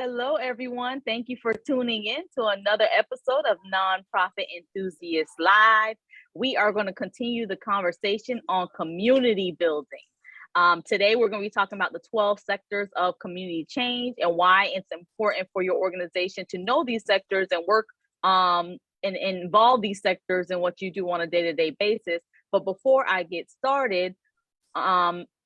Hello, everyone. Thank you for tuning in to another episode of Nonprofit Enthusiasts Live. We are going to continue the conversation on community building. Today, we're going to be talking about the 12 sectors of community change and why it's important for your organization to know these sectors and work and involve these sectors in what you do on a day-to-day basis. But before I get started,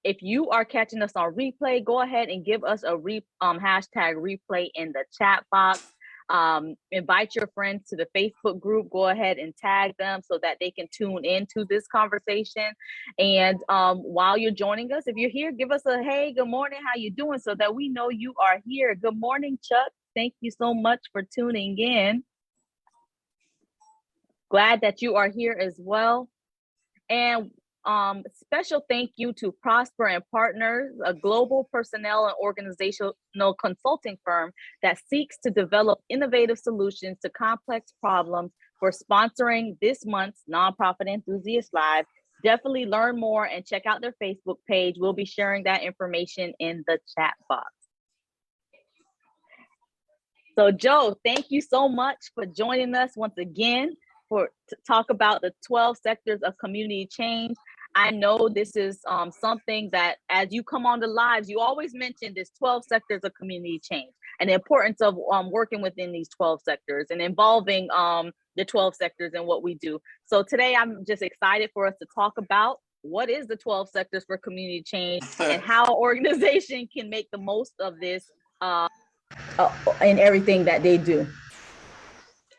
if you are catching us on replay, go ahead and give us a hashtag replay in the chat box. Invite your friends to the Facebook group. Go ahead and tag them so that they can tune into this conversation. And while you're joining us, if you're here, give us a hey, good morning, how you doing, so that we know you are here. Good morning, Chuck. Thank you so much for tuning in. Glad that you are here as well. And special thank you to Prosper and Partners, a global personnel and organizational consulting firm that seeks to develop innovative solutions to complex problems, for sponsoring this month's Nonprofit Enthusiast Live. Definitely learn more and check out their Facebook page. We'll be sharing that information in the chat box. So Joe, thank you so much for joining us once again to talk about the 12 sectors of community change. I know this is something that, as you come on the lives, you always mention this 12 sectors of community change and the importance of working within these 12 sectors and involving the 12 sectors in what we do. So today I'm just excited for us to talk about what is the 12 sectors for community change and how an organization can make the most of this in everything that they do.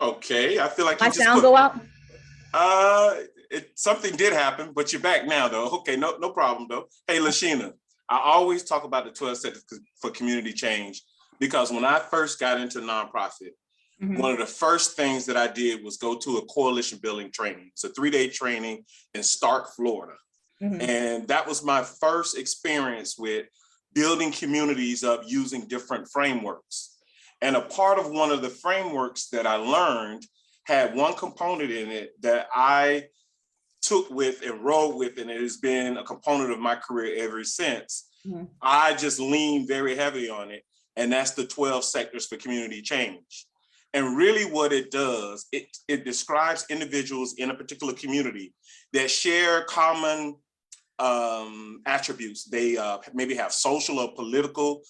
Okay, I feel like my sound go out. Something did happen, but you're back now, though. Okay, no problem, though. Hey, Lashina, I always talk about the 12 sectors for community change because when I first got into nonprofit, one of the first things that I did was go to a coalition building training. It's a 3-day training in Stark, Florida. And that was my first experience with building communities up using different frameworks. And a part of one of the frameworks that I learned had one component in it that I took with and rode with, and it has been a component of my career ever since. I just lean very heavily on it, and that's the 12 sectors for community change. And really what it does, it describes individuals in a particular community that share common attributes. They maybe have social or political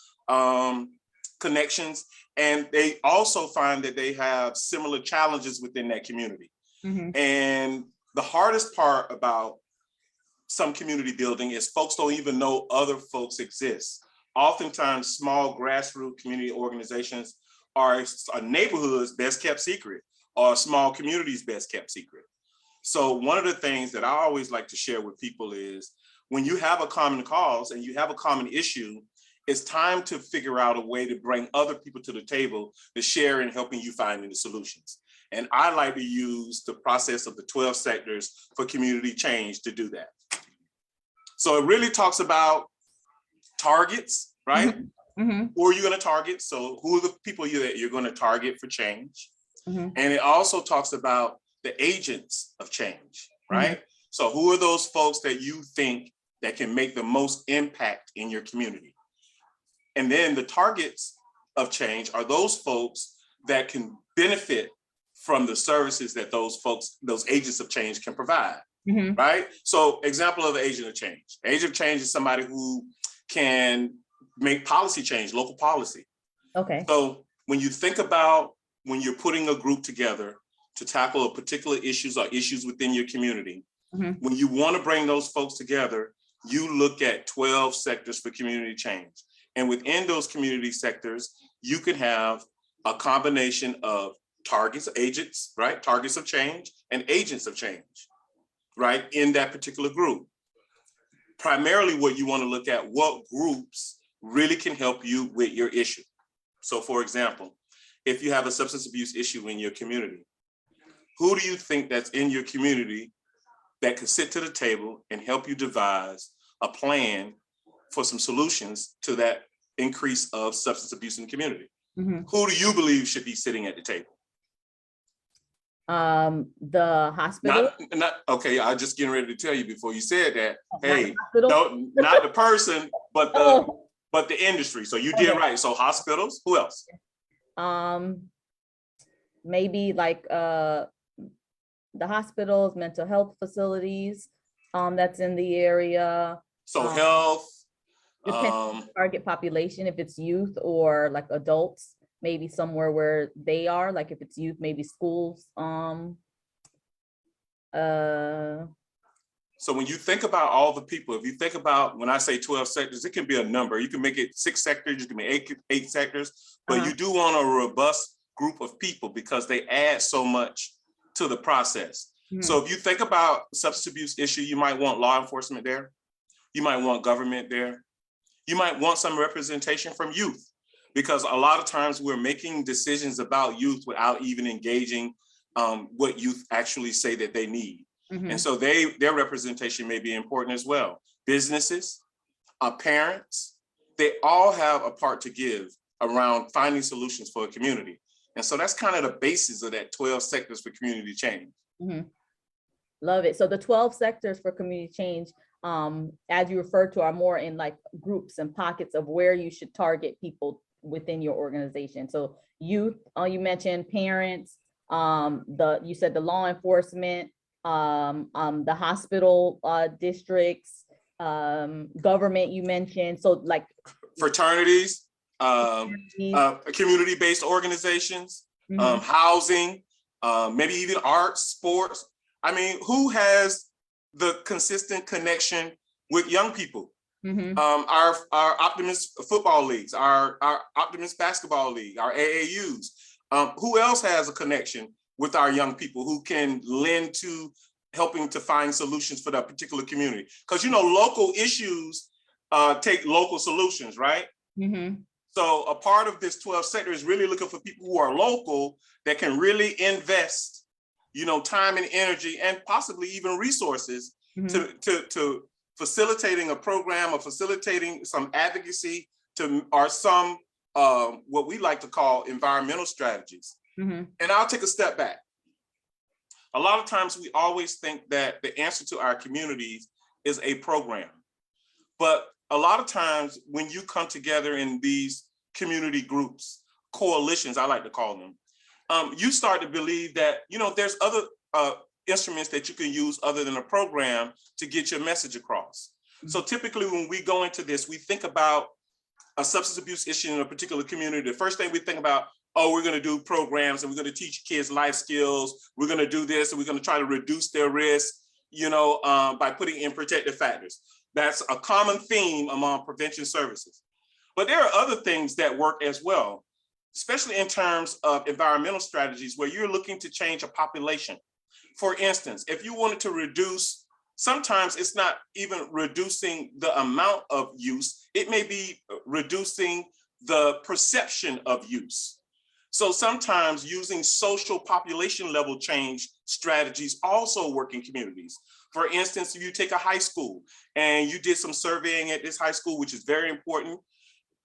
connections, and they also find that they have similar challenges within that community. And the hardest part about some community building is folks don't even know other folks exist. Oftentimes, small grassroots community organizations are a neighborhood's best kept secret or a small community's best kept secret. So one of the things that I always like to share with people is when you have a common cause and you have a common issue, it's time to figure out a way to bring other people to the table to share in helping you find the solutions. And I like to use the process of the 12 sectors for community change to do that. So it really talks about targets, right? Who are you going to target? So who are the people that you're going to target for change? And it also talks about the agents of change, right? So who are those folks that you think that can make the most impact in your community? And then the targets of change are those folks that can benefit from the services that those folks, those agents of change can provide, right? So example of the agent of change. Agent of change is somebody who can make policy change, local policy. Okay. So when you think about when you're putting a group together to tackle a particular issues or issues within your community, when you want to bring those folks together, you look at 12 sectors for community change. And within those community sectors, you can have a combination of targets, agents, right? Targets of change and agents of change, right? In that particular group. Primarily what you want to look at, what groups really can help you with your issue. So for example, if you have a substance abuse issue in your community, who do you think that's in your community that could sit to the table and help you devise a plan for some solutions to that increase of substance abuse in the community? Who do you believe should be sitting at the table? The hospital. Not okay. I was just getting ready to tell you before you said that. Hey, not the person, but but the industry. So you Okay. did right. So hospitals, who else? Maybe like the hospitals, mental health facilities, that's in the area. So health. Depending on the target population, if it's youth or like adults, maybe somewhere where they are, like if it's youth, maybe schools. So when you think about all the people, if you think about, when I say 12 sectors, it can be a number. You can make it 6 sectors, you can make eight sectors, but you do want a robust group of people because they add so much to the process. So if you think about substance abuse issue, you might want law enforcement there. You might want government there. You might want some representation from youth, because a lot of times we're making decisions about youth without even engaging what youth actually say that they need. And so their representation may be important as well. Businesses, parents, they all have a part to give around finding solutions for a community. And so that's kind of the basis of that 12 sectors for community change. Love it. So the 12 sectors for community change, as you referred to, are more in like groups and pockets of where you should target people within your organization. So youth, you mentioned parents, you said the law enforcement, the hospital districts, government you mentioned. So like fraternities, community-based organizations, housing, maybe even arts, sports. I mean, who has the consistent connection with young people? Our Optimist football leagues, our Optimist basketball league, our AAUs. Who else has a connection with our young people who can lend to helping to find solutions for that particular community? Because, you know, local issues take local solutions, right? So a part of this 12 sector is really looking for people who are local that can really invest, you know, time and energy and possibly even resources to facilitating a program or facilitating some advocacy or some what we like to call environmental strategies. And I'll take a step back. A lot of times we always think that the answer to our communities is a program. But a lot of times when you come together in these community groups, coalitions, I like to call them, you start to believe that, you know, there's other instruments that you can use other than a program to get your message across. So typically when we go into this, we think about a substance abuse issue in a particular community. The first thing we think about, oh, we're going to do programs and we're going to teach kids life skills. We're going to do this and we're going to try to reduce their risk, you know, by putting in protective factors. That's a common theme among prevention services. But there are other things that work as well, especially in terms of environmental strategies where you're looking to change a population. For instance, if you wanted to reduce, sometimes it's not even reducing the amount of use, it may be reducing the perception of use. So sometimes using social population level change strategies also work in communities. For instance, if you take a high school and you did some surveying at this high school, which is very important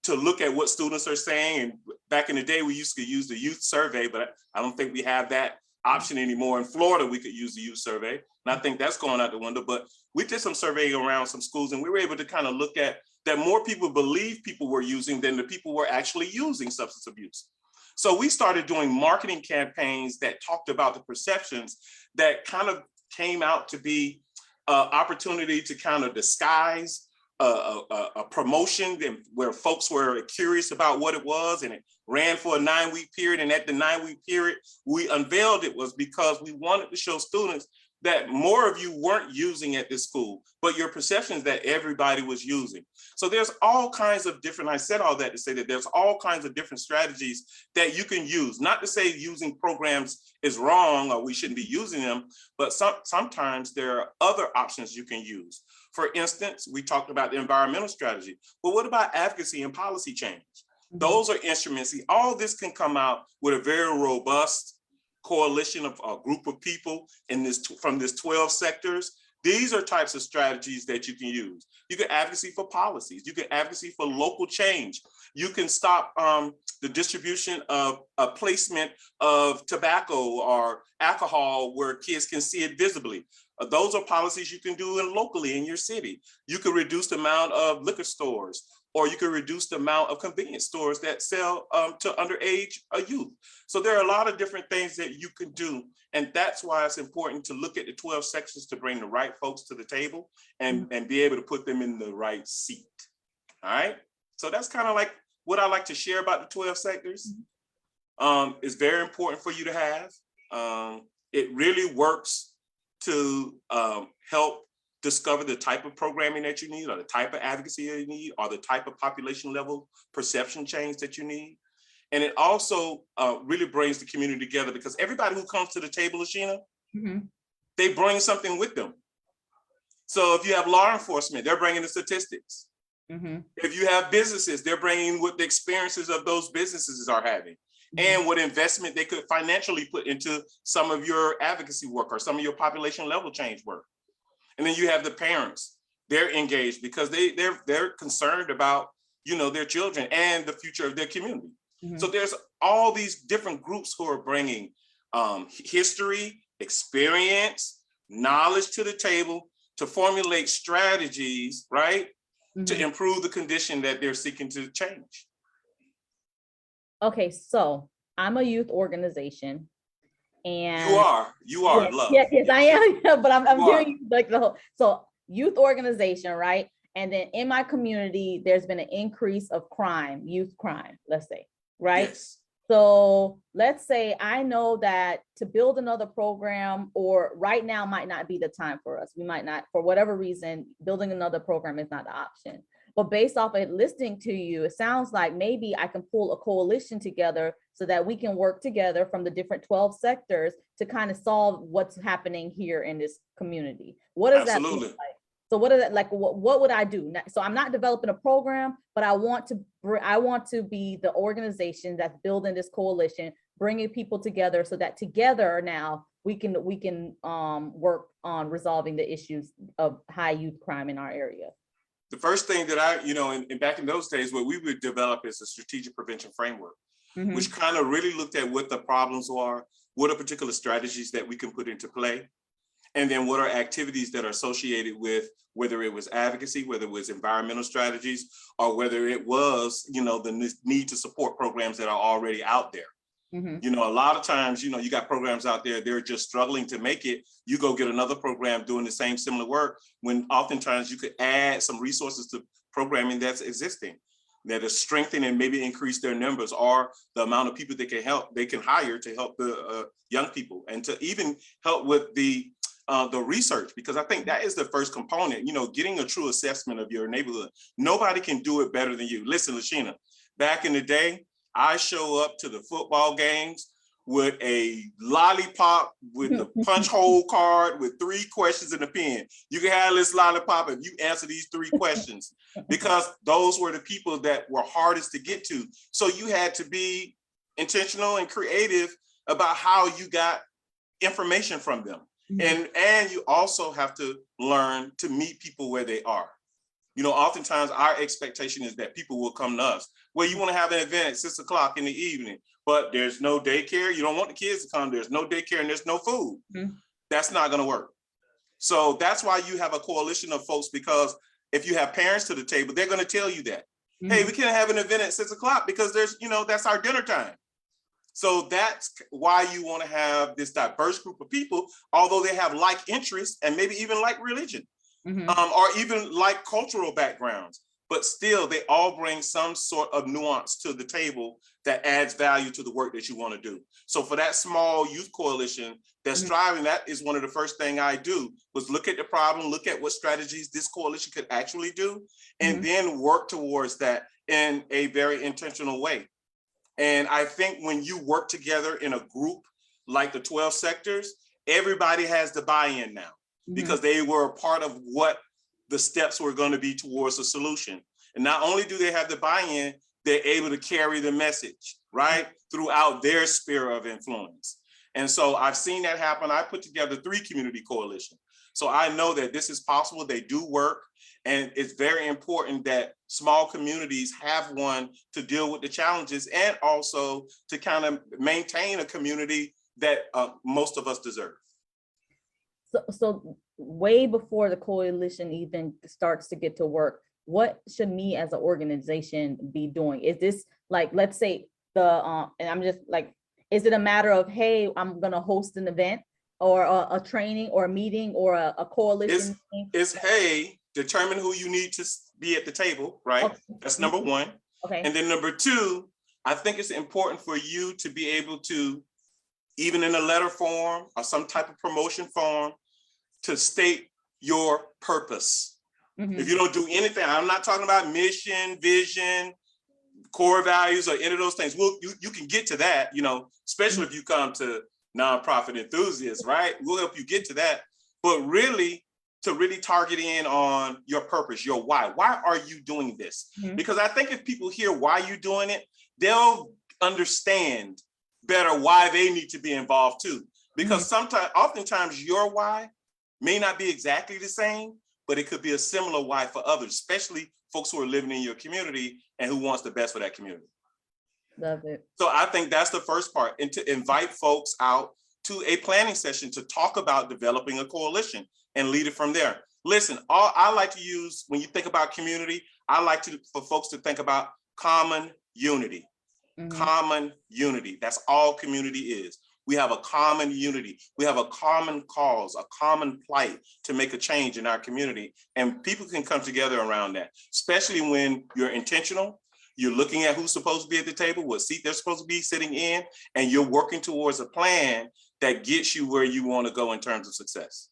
to look at what students are saying. And back in the day, we used to use the youth survey, but I don't think we have that option anymore. In Florida, we could use the youth survey. And I think that's going out the window, but we did some surveying around some schools and we were able to kind of look at that more people believe people were using than the people were actually using substance abuse. So we started doing marketing campaigns that talked about the perceptions that kind of came out to be an opportunity to kind of disguise a promotion where folks were curious about what it was, and it ran for a 9-week period. And at the 9-week period, we unveiled it was because we wanted to show students that more of you weren't using at this school, but your perception is that everybody was using. So there's all kinds of different, I said all that to say that there's all kinds of different strategies that you can use. Not to say using programs is wrong or we shouldn't be using them, but sometimes there are other options you can use. For instance, we talked about the environmental strategy, but what about advocacy and policy change? Those are instruments. See, all this can come out with a very robust coalition of a group of people in this from this 12 sectors. These are types of strategies that you can use. You can advocacy for policies. You can advocacy for local change. You can stop the distribution of a placement of tobacco or alcohol where kids can see it visibly. Those are policies you can do locally in your city. You can reduce the amount of liquor stores or you can reduce the amount of convenience stores that sell to underage youth. So there are a lot of different things that you can do. And that's why it's important to look at the 12 sections to bring the right folks to the table and be able to put them in the right seat. All right. So that's kind of like what I like to share about the 12 sectors. It's very important for you to have. It really works to help discover the type of programming that you need, or the type of advocacy that you need, or the type of population level perception change that you need. And it also really brings the community together, because everybody who comes to the table, Ashina, they bring something with them. So if you have law enforcement, they're bringing the statistics. If you have businesses, they're bringing what the experiences of those businesses are having, and what investment they could financially put into some of your advocacy work or some of your population level change work. And then you have the parents, they're engaged because they're concerned about, you know, their children and the future of their community. So there's all these different groups who are bringing history, experience, knowledge to the table to formulate strategies, right? To improve the condition that they're seeking to change. Okay, so I'm a youth organization, and you are love. Yes, I am. But I'm doing like the whole, so youth organization, right? And then in my community, there's been an increase of crime, youth crime, let's say, right? Yes. So let's say I know that to build another program, or right now might not be the time for us. We might not, for whatever reason, building another program is not the option. But based off of listening to you, it sounds like maybe I can pull a coalition together so that we can work together from the different 12 sectors to kind of solve what's happening here in this community. What does that look like? So what is that like? What would I do? So I'm not developing a program, but I want to be the organization that's building this coalition, bringing people together so that together now we can work on resolving the issues of high youth crime in our area. The first thing that I, you know, and back in those days, what we would develop is a strategic prevention framework, which kind of really looked at what the problems are, what are particular strategies that we can put into play, and then what are activities that are associated with, whether it was advocacy, whether it was environmental strategies, or whether it was, you know, the need to support programs that are already out there. You know, a lot of times, you know, you got programs out there, they're just struggling to make it. You go get another program doing the same similar work, when oftentimes you could add some resources to programming that's existing, that is strengthening and maybe increase their numbers, or the amount of people they can hire to help the young people, and to even help with the research, because I think that is the first component, you know, getting a true assessment of your neighborhood. Nobody can do it better than you. Listen, Lashina, back in the day, I show up to the football games with a lollipop with the punch hole card with 3 questions in a pen. You can have this lollipop if you answer these 3 questions, because those were the people that were hardest to get to. So you had to be intentional and creative about how you got information from them. And you also have to learn to meet people where they are. You know, oftentimes our expectation is that people will come to us. Well, you want to have an event at 6 o'clock in the evening, but there's no daycare. You don't want the kids to come. There's no daycare and there's no food. That's not going to work. So that's why you have a coalition of folks, because if you have parents to the table, they're going to tell you that, hey, we can't have an event at 6 o'clock because there's, you know, that's our dinner time. So that's why you want to have this diverse group of people, although they have like interests and maybe even like religion. Or even like cultural backgrounds, but still they all bring some sort of nuance to the table that adds value to the work that you want to do. So for that small youth coalition that's striving, that is one of the first thing I do, was look at the problem, look at what strategies this coalition could actually do, and then work towards that in a very intentional way. And I think when you work together in a group like the 12 sectors, everybody has the buy-in now, because they were a part of what the steps were going to be towards a solution. And not only do they have the buy-in, they're able to carry the message, right, throughout their sphere of influence. And so I've seen that happen. I put together 3 community coalitions. So I know that this is possible. They do work. And it's very important that small communities have one to deal with the challenges, and also to kind of maintain a community that most of us deserve. So way before the coalition even starts to get to work, what should me as an organization be doing? Is this like, let's say and I'm just like, is it a matter of, hey, I'm gonna host an event or a training or a meeting or a coalition meeting? It's hey, determine who you need to be at the table, right? Okay. That's number one. Okay. And then number two, I think it's important for you to be able to, even in a letter form or some type of promotion form, to state your purpose. If you don't do anything, I'm not talking about mission, vision, core values, or any of those things. Well, you can get to that, you know, especially if you come to Nonprofit Enthusiasts, right? We'll help you get to that. But really, to really target in on your purpose, your why. Why are you doing this? Because I think if people hear why you're doing it, they'll understand better why they need to be involved too. Because oftentimes your why may not be exactly the same, but it could be a similar why for others, especially folks who are living in your community and who wants the best for that community. Love it. So I think that's the first part, and to invite folks out to a planning session to talk about developing a coalition and lead it from there. Listen, I like to use, when you think about community, I like for folks to think about common unity. Common unity. That's all community is. We have a common unity. We have a common cause, a common plight to make a change in our community. And people can come together around that, especially when you're intentional. You're looking at who's supposed to be at the table, what seat they're supposed to be sitting in, and you're working towards a plan that gets you where you want to go in terms of success.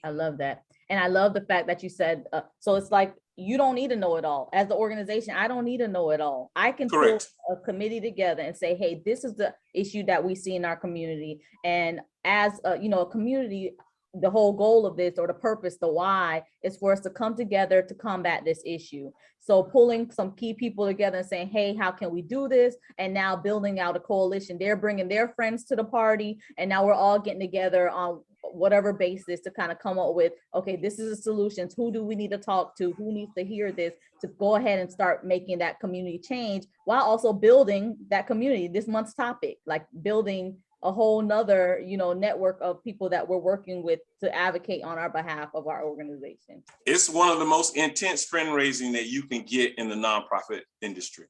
I love that. And I love the fact that you said, so it's like, you don't need to know it all. As the organization, I don't need to know it all. I can pull a committee together and say, hey, this is the issue that we see in our community. And as a community, the whole goal of this, or the purpose, the why, is for us to come together to combat this issue. So pulling some key people together and saying, hey, how can we do this? And now building out a coalition. They're bringing their friends to the party, and now we're all getting together on whatever basis to kind of come up with, okay, this is a solution. Who do we need to talk to? Who needs to hear this, to go ahead and start making that community change, while also building that community. This month's topic, like building a whole nother, network of people that we're working with to advocate on our behalf of our organization. It's one of the most intense fundraising that you can get in the nonprofit industry.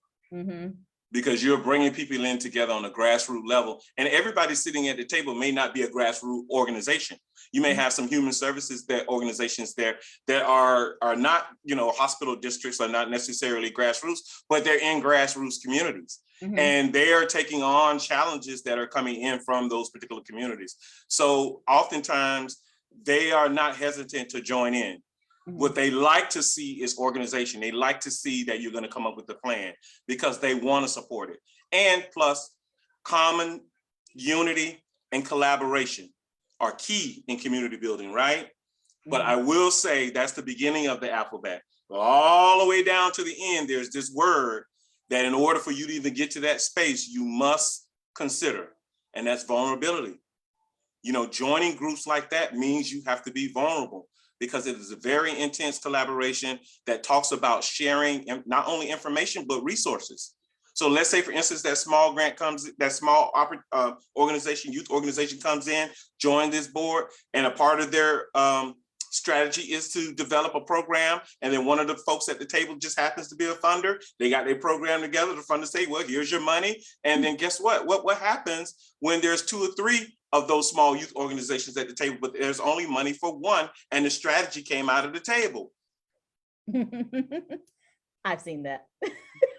Because you're bringing people in together on a grassroots level, and everybody sitting at the table may not be a grassroots organization. You may have some human services organizations there that are not, hospital districts, are not necessarily grassroots, but they're in grassroots communities. And they are taking on challenges that are coming in from those particular communities. So oftentimes they are not hesitant to join in. What they like to see is organization. They like to see that you're going to come up with a plan because they want to support it. And plus, common unity and collaboration are key in community building, right? But I will say that's the beginning of the alphabet. All the way down to the end, there's this word that in order for you to even get to that space, you must consider, and that's vulnerability. Joining groups like that means you have to be vulnerable, because it is a very intense collaboration that talks about sharing not only information, but resources. So let's say, for instance, that small organization, youth organization comes in, join this board, and a part of their strategy is to develop a program. And then one of the folks at the table just happens to be a funder. They got their program together. The funders say, well, here's your money. And then guess what? What happens when there's 2 or 3 of those small youth organizations at the table, but there's only money for one, and the strategy came out of the table? I've seen that.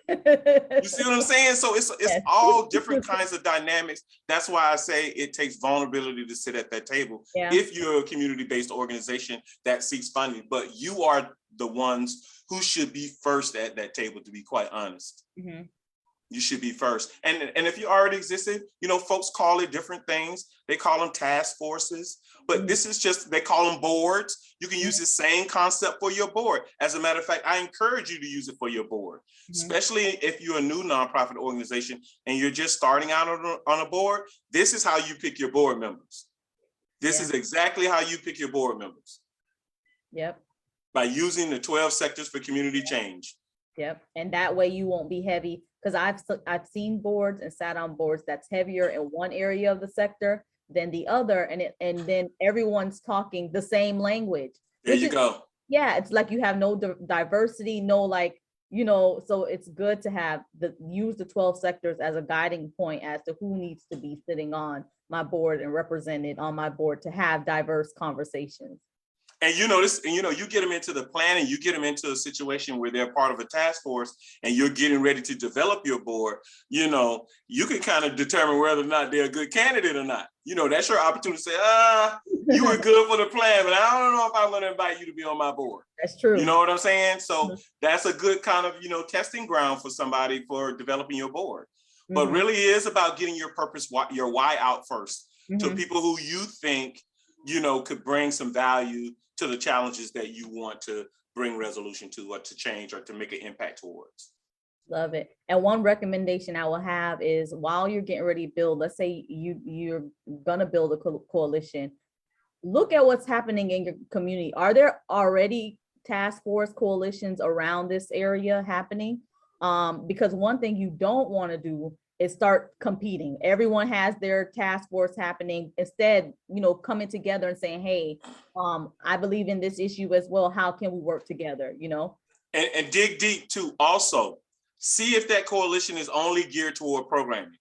You see what I'm saying? So it's all different kinds of dynamics. That's why I say it takes vulnerability to sit at that table. If you're a community-based organization that seeks funding, but you are the ones who should be first at that table, to be quite honest. You should be first. And if you already existed, folks call it different things. They call them task forces, but this is just, they call them boards. You can use the same concept for your board. As a matter of fact, I encourage you to use it for your board, especially if you're a new nonprofit organization and you're just starting out on a board. This is how you pick your board members. This is exactly how you pick your board members. By using the 12 sectors for community change. And that way you won't be heavy, because I've seen boards and sat on boards that's heavier in one area of the sector than the other, and then everyone's talking the same language. There you go. Yeah, it's like you have no diversity, no like, so it's good to have use the 12 sectors as a guiding point as to who needs to be sitting on my board and represented on my board to have diverse conversations. And you get them into the planning, you get them into a situation where they're part of a task force and you're getting ready to develop your board, you can kind of determine whether or not they're a good candidate or not. That's your opportunity to say, you were good for the plan, but I don't know if I'm going to invite you to be on my board. That's true. You know what I'm saying? So that's a good kind of, testing ground for somebody for developing your board. But really is about getting your purpose, your why out first to people who you think, could bring some value to the challenges that you want to bring resolution to, or to change, or to make an impact towards. Love it. And one recommendation I will have is, while you're getting ready to build, let's say you're gonna build a coalition, look at what's happening in your community. Are there already task force coalitions around this area happening? Because one thing you don't want to do is start competing. Everyone has their task force happening. Instead, coming together and saying, hey, I believe in this issue as well. How can we work together, And dig deep too. Also, see if that coalition is only geared toward programming.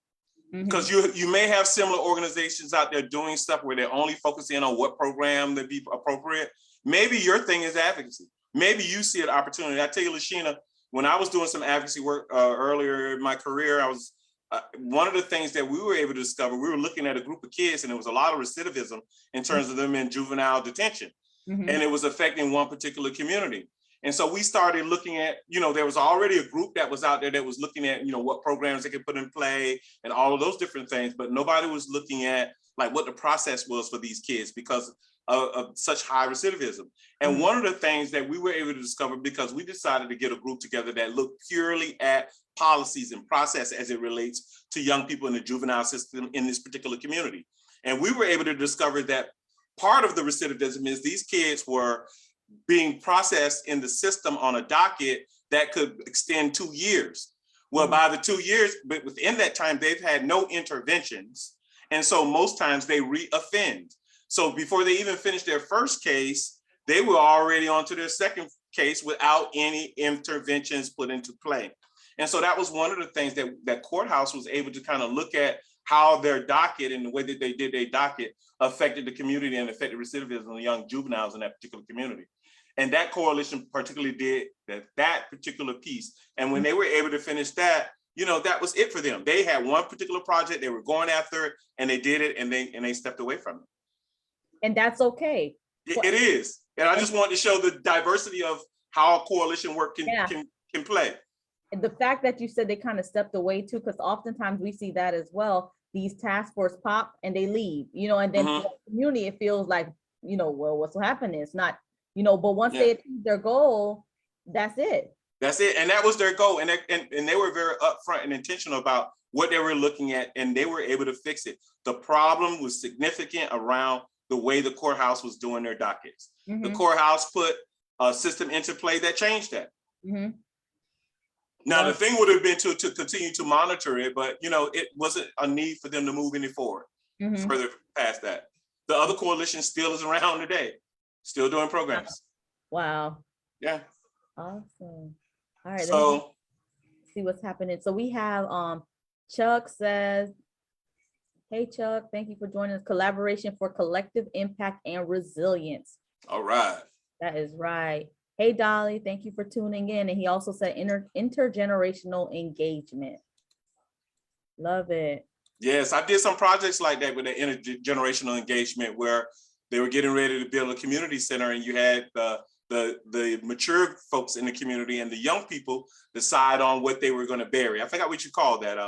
Because you may have similar organizations out there doing stuff where they're only focusing on what program would be appropriate. Maybe your thing is advocacy. Maybe you see an opportunity. I tell you, Lashina, when I was doing some advocacy work earlier in my career, I was one of the things that we were able to discover, we were looking at a group of kids and there was a lot of recidivism in terms of them in juvenile detention. And it was affecting one particular community. And so we started looking at, there was already a group that was out there that was looking at, what programs they could put in play and all of those different things, but nobody was looking at like what the process was for these kids because of such high recidivism. And one of the things that we were able to discover, because we decided to get a group together that looked purely at policies and process as it relates to young people in the juvenile system in this particular community. And we were able to discover that part of the recidivism is these kids were being processed in the system on a docket that could extend 2 years. Well, by the 2 years, but within that time, they've had no interventions. And so most times they re-offend. So before they even finished their first case, they were already on to their second case without any interventions put into play. And so that was one of the things that Courthouse was able to kind of look at how their docket and the way that they did their docket affected the community and affected recidivism of young juveniles in that particular community. And that coalition particularly did that particular piece. And when they were able to finish that, that was it for them. They had one particular project, they were going after it, and they did it, and they stepped away from it. And that's okay. It is. And I just wanted to show the diversity of how coalition work can play. And the fact that you said they kind of stepped away too, because oftentimes we see that as well. These task force pop and they leave, and then for the community, it feels like, well, what's happening? It's not, but once they achieve their goal, that's it. That's it. And that was their goal. And they were very upfront and intentional about what they were looking at, and they were able to fix it. The problem was significant around the way the courthouse was doing their dockets. The courthouse put a system into play that changed that. Now, the thing would have been to continue to monitor it, but it wasn't a need for them to move any forward further past that. The other coalition still is around today, still doing programs. Wow. Yeah. Awesome. All right. So see what's happening. So we have Chuck says, hey Chuck, thank you for joining us. Collaboration for collective impact and resilience. All right. That is right. Hey Dolly, thank you for tuning in. And he also said intergenerational engagement. Love it. Yes, I did some projects like that with the intergenerational engagement where they were getting ready to build a community center, and you had the mature folks in the community and the young people decide on what they were going to bury. I forgot what you call that.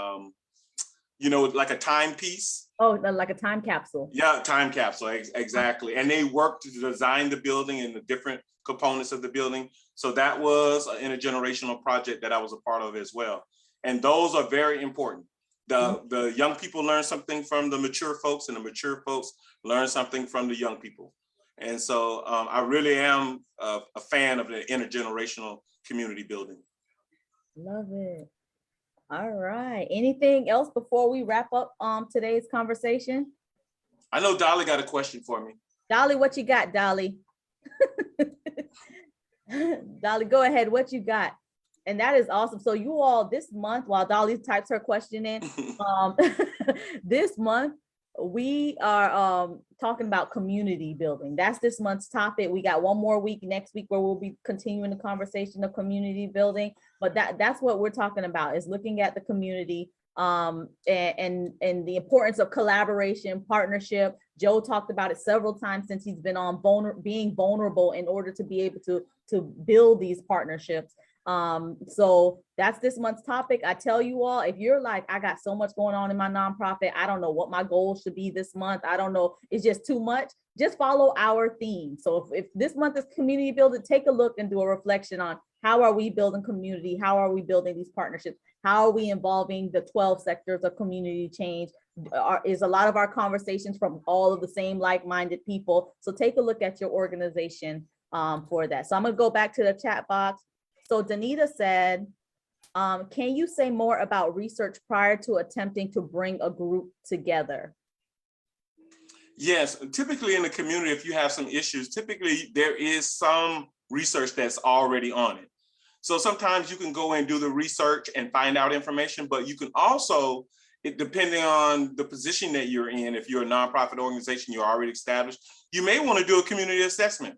Like a timepiece. Oh, like a time capsule. Yeah, time capsule, exactly. And they worked to design the building and the different components of the building. So that was an intergenerational project that I was a part of as well. And those are very important. The young people learn something from the mature folks, and the mature folks learn something from the young people. And so I really am a fan of the intergenerational community building. Love it. All right. Anything else before we wrap up today's conversation? I know Dolly got a question for me. Dolly, what you got, Dolly? Dolly, go ahead. What you got? And that is awesome. So you all, this month, while Dolly types her question in, this month we are talking about community building. That's this month's topic. We got one more week next week where we'll be continuing the conversation of community building. But that's what we're talking about, is looking at the community and the importance of collaboration, partnership. Joe talked about it several times since he's been on, being vulnerable in order to be able to build these partnerships. So that's this month's topic. I tell you all, if you're like, I got so much going on in my nonprofit, I don't know what my goals should be this month, I don't know, it's just too much, just follow our theme. So if this month is community building, take a look and do a reflection on how are we building community, how are we building these partnerships, how are we involving the 12 sectors of community change. Is a lot of our conversations from all of the same like-minded people. So take a look at your organization for that. So I'm gonna go back to the chat box. So Danita said, can you say more about research prior to attempting to bring a group together? Yes, typically in the community, if you have some issues, typically there is some research that's already on it. So sometimes you can go and do the research and find out information, but you can also, depending on the position that you're in, if you're a nonprofit organization, you're already established, you may want to do a community assessment.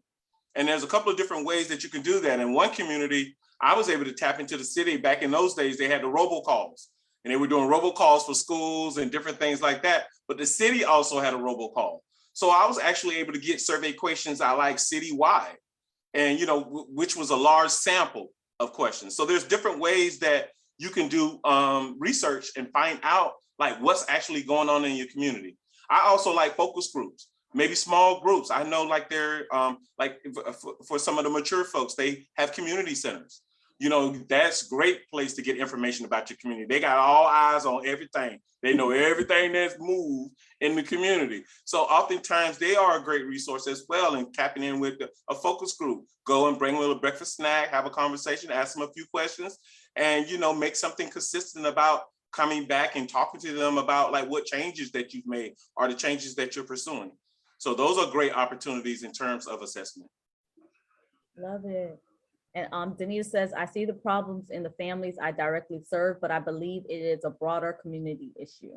And there's a couple of different ways that you can do that. In one community, I was able to tap into the city. Back in those days, they had the robocalls, and they were doing robocalls for schools and different things like that. But the city also had a robocall. So I was actually able to get survey questions I like citywide, and which was a large sample of questions. So there's different ways that you can do research and find out like what's actually going on in your community. I also like focus groups. Maybe small groups. I know like they're like for some of the mature folks, they have community centers. That's a great place to get information about your community. They got all eyes on everything. They know everything that's moved in the community. So oftentimes they are a great resource as well, and tapping in with a focus group. Go and bring a little breakfast snack, have a conversation, ask them a few questions, and make something consistent about coming back and talking to them about like what changes that you've made or the changes that you're pursuing. So those are great opportunities in terms of assessment. Love it. And Denise says, I see the problems in the families I directly serve, but I believe it is a broader community issue.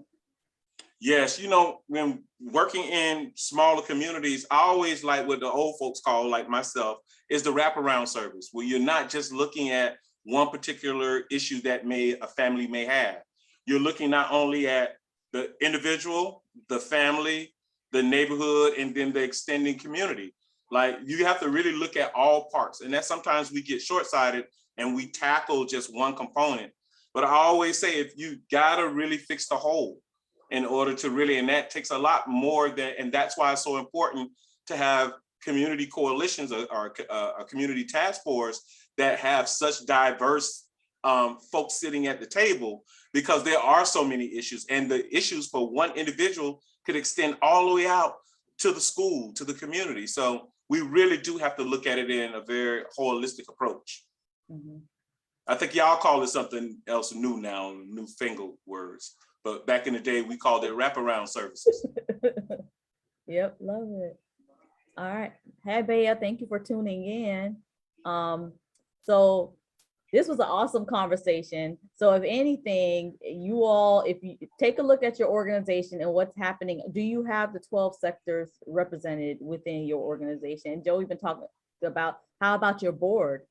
Yes, when working in smaller communities, I always like what the old folks call, like myself, is the wraparound service, where you're not just looking at one particular issue that a family may have. You're looking not only at the individual, the family, the neighborhood, and then the extending community. Like you have to really look at all parts, and that sometimes we get short-sighted and we tackle just one component. But I always say, if you gotta really fix the whole in order to really, and that takes a lot more and that's why it's so important to have community coalitions or a community task force that have such diverse folks sitting at the table, because there are so many issues, and the issues for one individual could extend all the way out to the school, to the community. So we really do have to look at it in a very holistic approach. Mm-hmm. I think y'all call it something else new now, newfangled words, but back in the day, we called it wraparound services. Yep, love it. All right. Hey, Bea, thank you for tuning in. So this was an awesome conversation. So if anything, you all, if you take a look at your organization and what's happening, do you have the 12 sectors represented within your organization? Joe, we've been talking about, how about your board?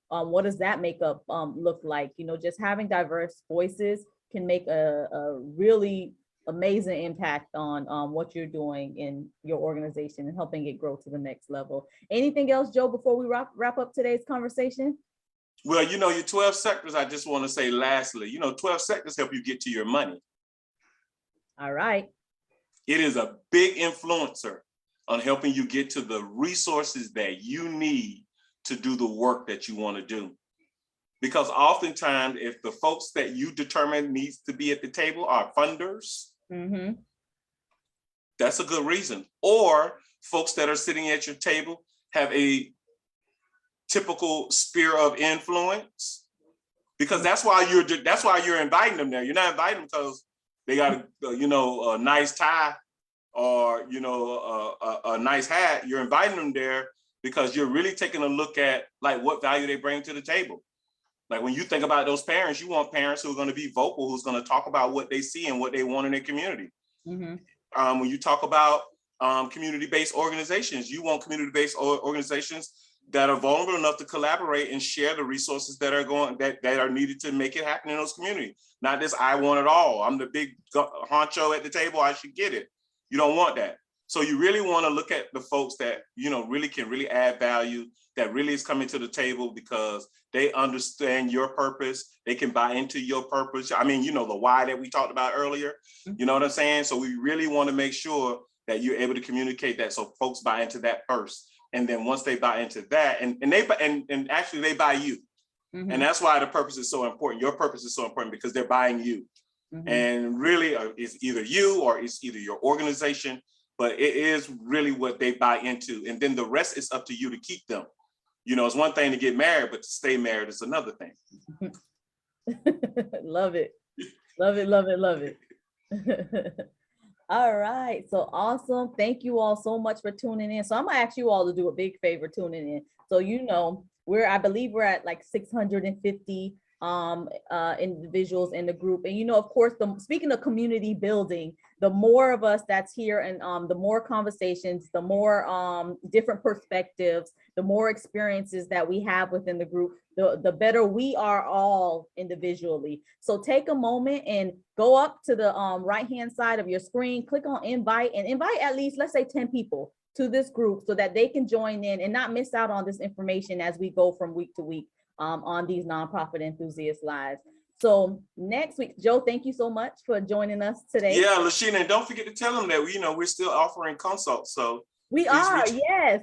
What does that makeup look like? Just having diverse voices can make a really amazing impact on what you're doing in your organization and helping it grow to the next level. Anything else, Joe, before we wrap up today's conversation? Well, your 12 sectors, I just want to say lastly, 12 sectors help you get to your money. All right. It is a big influencer on helping you get to the resources that you need to do the work that you want to do. Because oftentimes, if the folks that you determine needs to be at the table are funders, mm-hmm. That's a good reason. Or folks that are sitting at your table have a typical sphere of influence, because that's why you're inviting them there. You're not inviting them because they got a nice tie or a nice hat. You're inviting them there because you're really taking a look at like what value they bring to the table. Like when you think about those parents, you want parents who are going to be vocal, who's going to talk about what they see and what they want in their community. Mm-hmm. When you talk about community-based organizations, you want community-based organizations that are vulnerable enough to collaborate and share the resources that are needed to make it happen in those communities. Not this, I want it all. I'm the big honcho at the table, I should get it. You don't want that. So you really want to look at the folks that, you know, really can really add value, that really is coming to the table because they understand your purpose. They can buy into your purpose. I mean, you know, the why that we talked about earlier, you know what I'm saying? So we really want to make sure that you're able to communicate that so folks buy into that first. And then once they buy into that, and actually they buy you. Mm-hmm. And that's why the purpose is so important. Your purpose is so important because they're buying you. Mm-hmm. And really it's either you or it's either your organization, but it is really what they buy into. And then the rest is up to you to keep them. You know, it's one thing to get married, but to stay married is another thing. Love it. Love it, love it, love it. All right, so awesome. Thank you all so much for tuning in. So I'm gonna ask you all to do a big favor tuning in. So, you know, I believe we're at like 650 individuals in the group. And, you know, of course, speaking of community building, the more of us that's here and the more conversations, the more different perspectives, the more experiences that we have within the group, the better we are all individually. So take a moment and go up to the right-hand side of your screen, click on invite and invite at least, let's say 10 people to this group so that they can join in and not miss out on this information as we go from week to week on these Nonprofit Enthusiast Lives. So next week, Joe, thank you so much for joining us today. Yeah, Lashina, and don't forget to tell them that we're still offering consults. So we are, yes.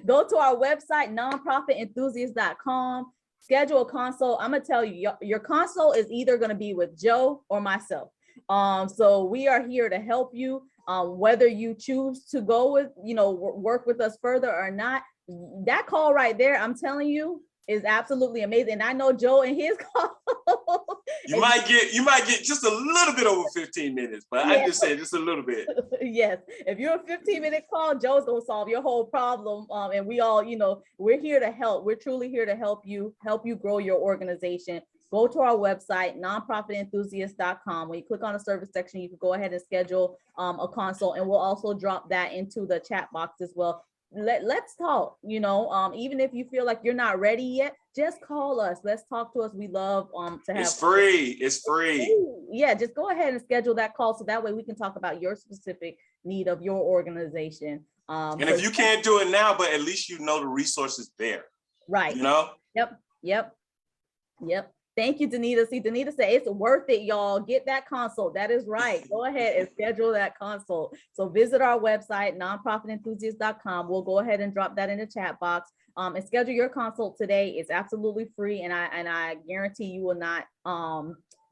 Go to our website, nonprofitenthusiast.com, schedule a consult. I'm gonna tell you, your consult is either gonna be with Joe or myself. So we are here to help you, whether you choose to go with, work with us further or not. That call right there, I'm telling you, is absolutely amazing. And I know Joe and his call. You might get just a little bit over 15 minutes, but yeah. I just said just a little bit. Yes, if you're a 15-minute call, Joe's gonna solve your whole problem. And we all, we're here to help. We're truly here to help you grow your organization. Go to our website, nonprofitenthusiast.com. When you click on the service section, you can go ahead and schedule a consult, and we'll also drop that into the chat box as well. Let's talk, even if you feel like you're not ready yet, just call us. Let's talk to us. We love to have. It's free. It's free. Yeah, just go ahead and schedule that call so that way we can talk about your specific need of your organization. And if you can't do it now, but at least you know the resources there. Right. Yep. Thank you, Danita. See, Danita said it's worth it, y'all. Get that consult. That is right. Go ahead and schedule that consult. So visit our website, nonprofitenthusiast.com. We'll go ahead and drop that in the chat box. And schedule your consult today. It's absolutely free, and I guarantee you will not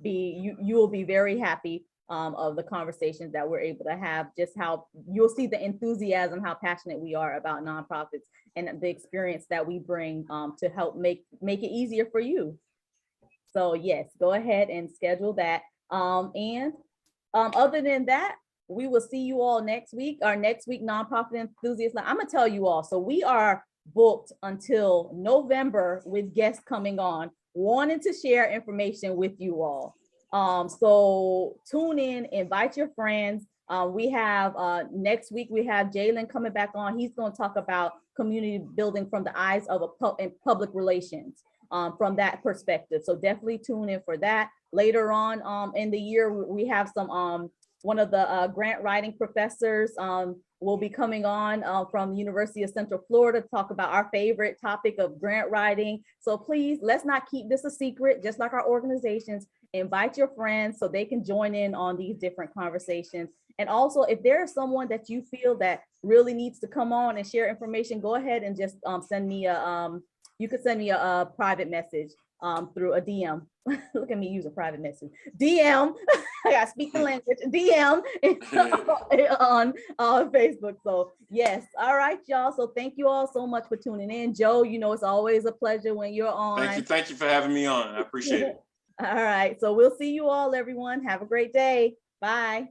you will be very happy of the conversations that we're able to have. Just how you'll see the enthusiasm, how passionate we are about nonprofits, and the experience that we bring to help make it easier for you. So yes, go ahead and schedule that. And other than that, we will see you all next week. Our next week Nonprofit Enthusiast Live. I'm gonna tell you all. So we are booked until November with guests coming on, wanting to share information with you all. So tune in, invite your friends. We have next week we have Jalen coming back on. He's going to talk about community building from the eyes of public relations. From that perspective. So definitely tune in for that. Later on in the year, we have some, one of the grant writing professors will be coming on from the University of Central Florida to talk about our favorite topic of grant writing. So please, let's not keep this a secret, just like our organizations. Invite your friends so they can join in on these different conversations. And also, if there's someone that you feel that really needs to come on and share information, go ahead and just send me you could send me a private message through a DM. Look at me use a private message. DM, I gotta speak the language. DM on Facebook. So yes, all right, y'all. So thank you all so much for tuning in. Joe, it's always a pleasure when you're on. Thank you for having me on. I appreciate it. All right, so we'll see you all, everyone. Have a great day. Bye.